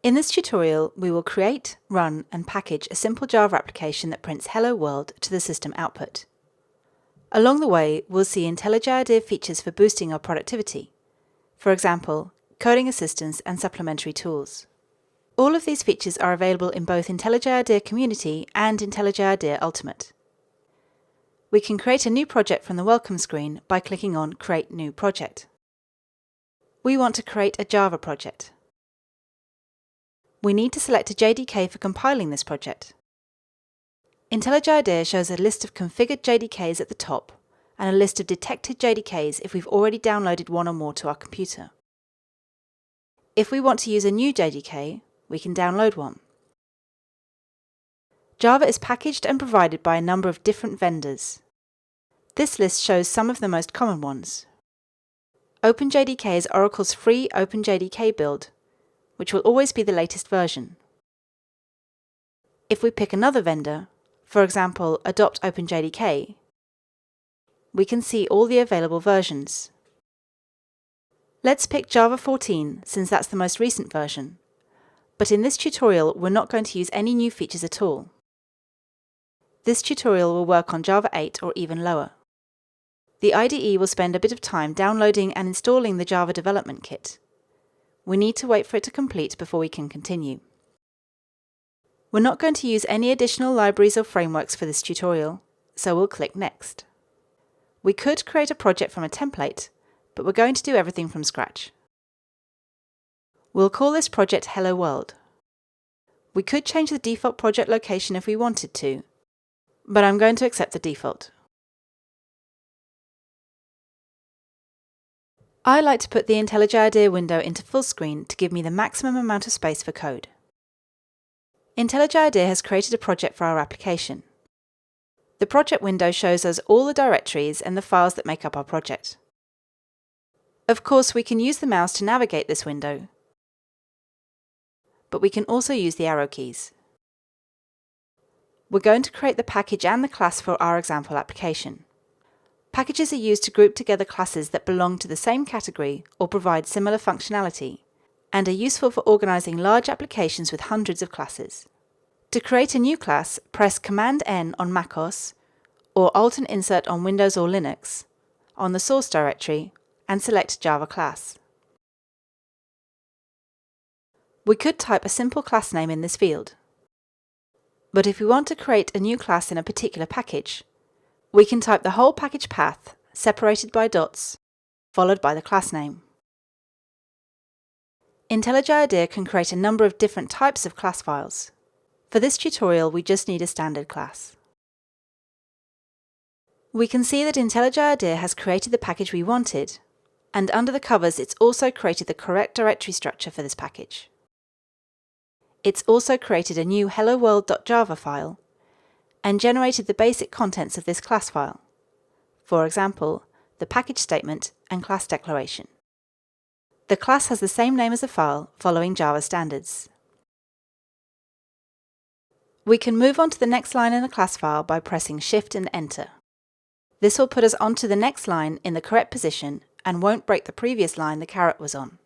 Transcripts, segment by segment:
In this tutorial, we will create, run, and package a simple Java application that prints Hello World to the system output. Along the way, we'll see IntelliJ IDEA features for boosting our productivity. For example, coding assistance and supplementary tools. All of these features are available in both IntelliJ IDEA Community and IntelliJ IDEA Ultimate. We can create a new project from the welcome screen by clicking on Create New Project. We want to create a Java project. We need to select a JDK for compiling this project. IntelliJ IDEA shows a list of configured JDKs at the top and a list of detected JDKs if we've already downloaded one or more to our computer. If we want to use a new JDK, we can download one. Java is packaged and provided by a number of different vendors. This list shows some of the most common ones. OpenJDK is Oracle's free OpenJDK build, which will always be the latest version. If we pick another vendor, for example, Adopt OpenJDK, we can see all the available versions. Let's pick Java 14 since that's the most recent version, but in this tutorial we're not going to use any new features at all. This tutorial will work on Java 8 or even lower. The IDE will spend a bit of time downloading and installing the Java development kit. We need to wait for it to complete before we can continue. We're not going to use any additional libraries or frameworks for this tutorial, so we'll click Next. We could create a project from a template, but we're going to do everything from scratch. We'll call this project Hello World. We could change the default project location if we wanted to, but I'm going to accept the default. I like to put the IntelliJ IDEA window into full screen to give me the maximum amount of space for code. IntelliJ IDEA has created a project for our application. The project window shows us all the directories and the files that make up our project. Of course, we can use the mouse to navigate this window, but we can also use the arrow keys. We're going to create the package and the class for our example application. Packages are used to group together classes that belong to the same category or provide similar functionality, and are useful for organizing large applications with hundreds of classes. To create a new class, press Command-N on macOS or Alt and Insert on Windows or Linux on the source directory and select Java class. We could type a simple class name in this field. But if we want to create a new class in a particular package, we can type the whole package path, separated by dots, followed by the class name. IntelliJ IDEA can create a number of different types of class files. For this tutorial, we just need a standard class. We can see that IntelliJ IDEA has created the package we wanted, and under the covers it's also created the correct directory structure for this package. It's also created a new helloworld.java file, and generated the basic contents of this class file. For example, the package statement and class declaration. The class has the same name as the file, following Java standards. We can move on to the next line in the class file by pressing Shift and Enter. This will put us onto the next line in the correct position and won't break the previous line the caret was on.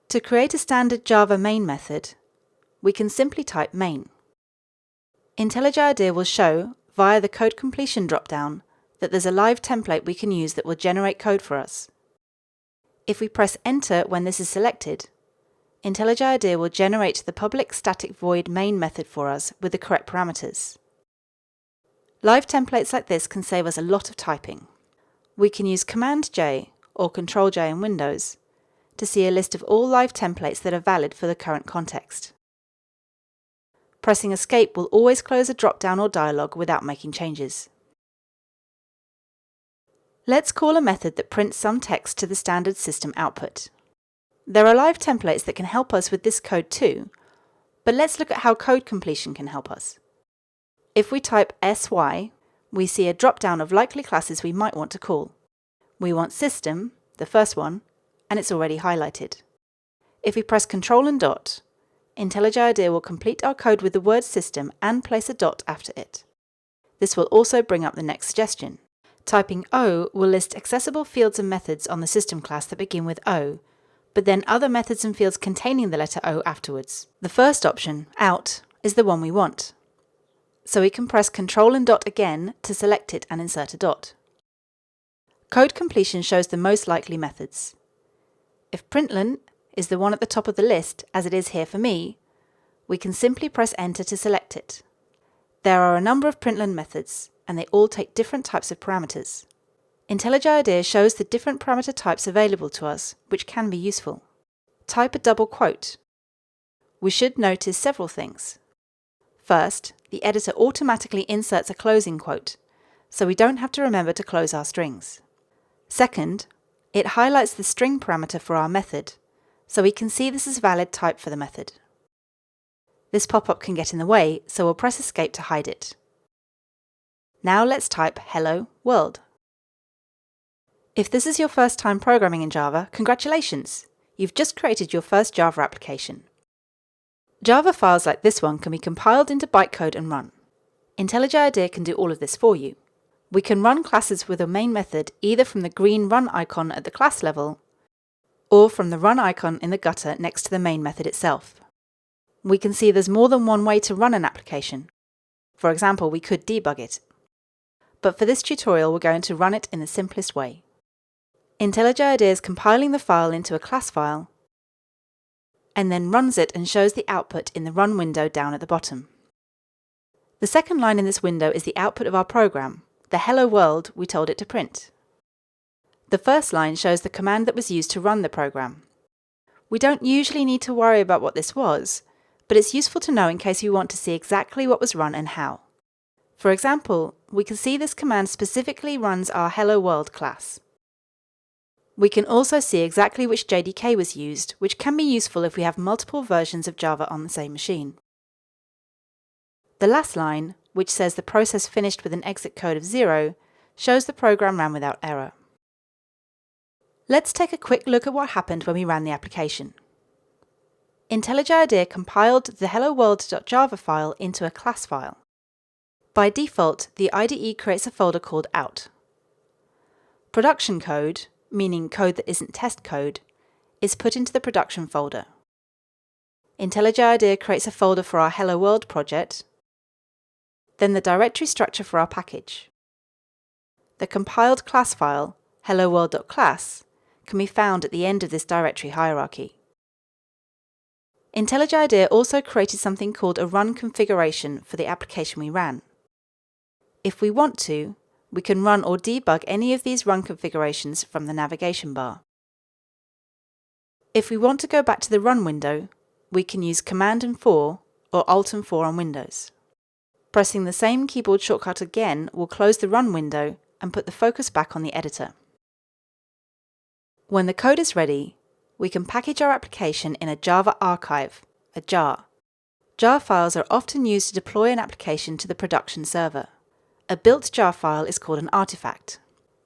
To create a standard Java main method, we can simply type main. IntelliJ IDEA will show, via the Code Completion drop-down, that there's a live template we can use that will generate code for us. If we press Enter when this is selected, IntelliJ IDEA will generate the public static void main method for us with the correct parameters. Live templates like this can save us a lot of typing. We can use Command-J or Control-J in Windows to see a list of all live templates that are valid for the current context. Pressing Escape will always close a drop-down or dialog without making changes. Let's call a method that prints some text to the standard system output. There are live templates that can help us with this code too, but let's look at how code completion can help us. If we type sy, we see a drop-down of likely classes we might want to call. We want system, the first one, and it's already highlighted. If we press Ctrl and dot, IntelliJ IDEA will complete our code with the word system and place a dot after it. This will also bring up the next suggestion. Typing O will list accessible fields and methods on the system class that begin with O, but then other methods and fields containing the letter O afterwards. The first option, out, is the one we want. So we can press Ctrl and dot again to select it and insert a dot. Code completion shows the most likely methods. If println is the one at the top of the list, as it is here for me, we can simply press Enter to select it. There are a number of println methods, and they all take different types of parameters. IntelliJ IDEA shows the different parameter types available to us, which can be useful. Type a double quote. We should notice several things. First, the editor automatically inserts a closing quote, so we don't have to remember to close our strings. Second, it highlights the string parameter for our method, so we can see this is valid type for the method. This pop-up can get in the way, so we'll press Escape to hide it. Now let's type Hello World. If this is your first time programming in Java, congratulations! You've just created your first Java application. Java files like this one can be compiled into bytecode and run. IntelliJ IDEA can do all of this for you. We can run classes with a main method either from the green run icon at the class level or from the run icon in the gutter next to the main method itself. We can see there's more than one way to run an application. For example, we could debug it. But for this tutorial, we're going to run it in the simplest way. IntelliJ IDEA is compiling the file into a class file and then runs it and shows the output in the run window down at the bottom. The second line in this window is the output of our program, the hello world we told it to print. The first line shows the command that was used to run the program. We don't usually need to worry about what this was, but it's useful to know in case we want to see exactly what was run and how. For example, we can see this command specifically runs our hello world class. We can also see exactly which JDK was used, which can be useful if we have multiple versions of Java on the same machine. The last line, which says the process finished with an exit code of 0, shows the program ran without error. Let's take a quick look at what happened when we ran the application. IntelliJ IDEA compiled the helloworld.java file into a class file. By default, the IDE creates a folder called out. Production code, meaning code that isn't test code, is put into the production folder. IntelliJ IDEA creates a folder for our Hello World project, then the directory structure for our package. The compiled class file, helloworld.class, can be found at the end of this directory hierarchy. IntelliJ IDEA also created something called a run configuration for the application we ran. If we want to, we can run or debug any of these run configurations from the navigation bar. If we want to go back to the run window, we can use Command and 4 or Alt and 4 on Windows. Pressing the same keyboard shortcut again will close the run window and put the focus back on the editor. When the code is ready, we can package our application in a Java archive, a jar. Jar files are often used to deploy an application to the production server. A built jar file is called an artifact.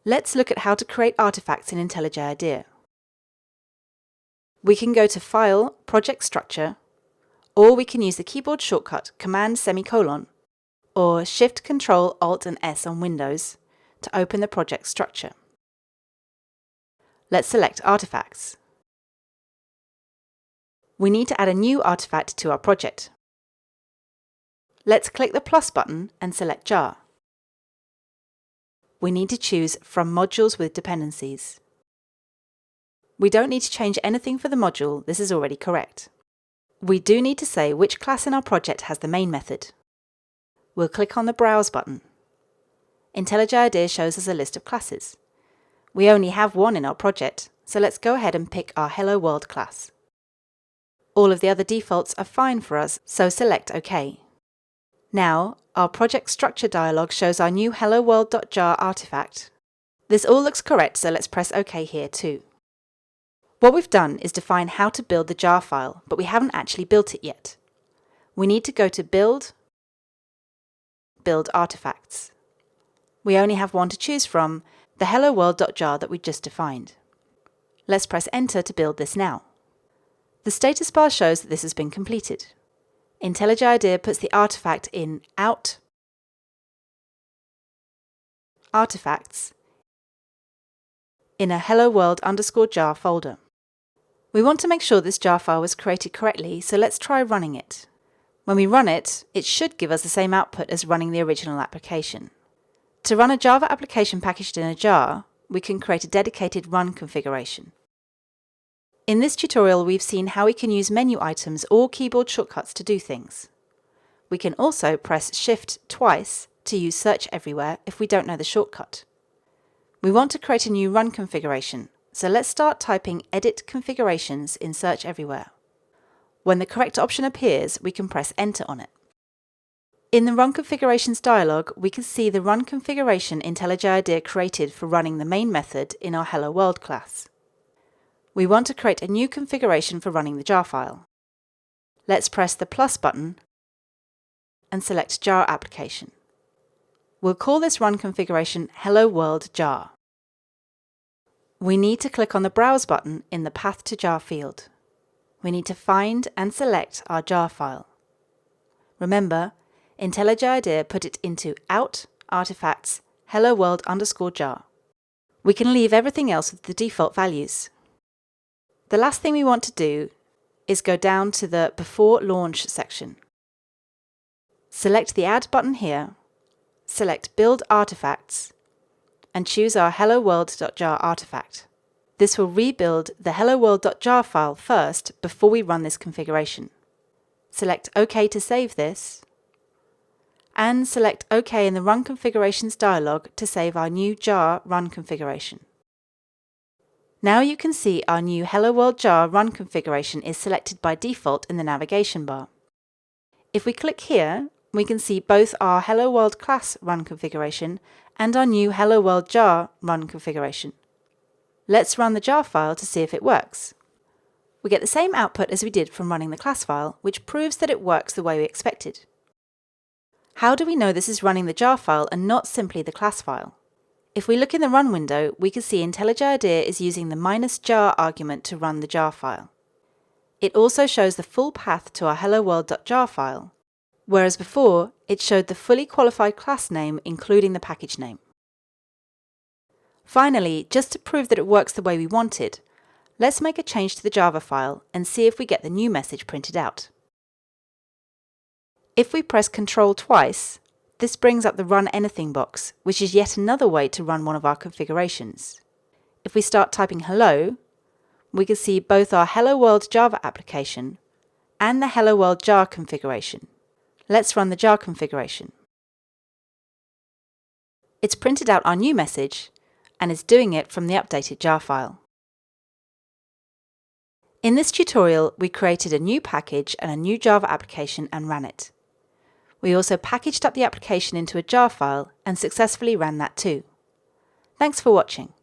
Let's look at how to create artifacts in IntelliJ IDEA. We can go to File, Project Structure, or we can use the keyboard shortcut Command semicolon or Shift Control Alt and S on Windows to open the project structure. Let's select Artifacts. We need to add a new artifact to our project. Let's click the plus button and select Jar. We need to choose From Modules with Dependencies. We don't need to change anything for the module, this is already correct. We do need to say which class in our project has the main method. We'll click on the Browse button. IntelliJ IDEA shows us a list of classes. We only have one in our project, so let's go ahead and pick our Hello World class. All of the other defaults are fine for us, so select OK. Now, our project structure dialog shows our new helloworld.jar artifact. This all looks correct, so let's press OK here too. What we've done is define how to build the jar file, but we haven't actually built it yet. We need to go to Build, Build Artifacts. We only have one to choose from, the helloworld.jar that we just defined. Let's press Enter to build this now. The status bar shows that this has been completed. IntelliJ IDEA puts the artifact in Out, Artifacts, in a helloworld_jar folder. We want to make sure this jar file was created correctly, so let's try running it. When we run it, it should give us the same output as running the original application. To run a Java application packaged in a jar, we can create a dedicated run configuration. In this tutorial, we've seen how we can use menu items or keyboard shortcuts to do things. We can also press Shift twice to use Search Everywhere if we don't know the shortcut. We want to create a new run configuration, so let's start typing Edit Configurations in Search Everywhere. When the correct option appears, we can press Enter on it. In the Run Configurations dialog, we can see the run configuration IntelliJ IDEA created for running the main method in our Hello World class. We want to create a new configuration for running the jar file. Let's press the plus button and select Jar Application. We'll call this run configuration Hello World Jar. We need to click on the Browse button in the Path to Jar field. We need to find and select our jar file. Remember, IntelliJ IDEA put it into Out, Artifacts, Hello World _jar. We can leave everything else with the default values. The last thing we want to do is go down to the Before Launch section. Select the Add button here, select Build Artifacts, and choose our Hello World.jar artifact. This will rebuild the Hello World.jar file first before we run this configuration. Select OK to save this, and select OK in the Run Configurations dialog to save our new jar run configuration. Now you can see our new Hello World jar run configuration is selected by default in the navigation bar. If we click here, we can see both our Hello World class run configuration and our new Hello World jar run configuration. Let's run the jar file to see if it works. We get the same output as we did from running the class file, which proves that it works the way we expected. How do we know this is running the jar file and not simply the class file? If we look in the Run window, we can see IntelliJ IDEA is using the -jar argument to run the jar file. It also shows the full path to our Hello World.jar file, whereas before it showed the fully qualified class name including the package name. Finally, just to prove that it works the way we wanted, let's make a change to the Java file and see if we get the new message printed out. If we press Ctrl twice, this brings up the Run Anything box, which is yet another way to run one of our configurations. If we start typing hello, we can see both our Hello World Java application and the Hello World jar configuration. Let's run the jar configuration. It's printed out our new message and is doing it from the updated jar file. In this tutorial, we created a new package and a new Java application and ran it. We also packaged up the application into a jar file and successfully ran that too. Thanks for watching.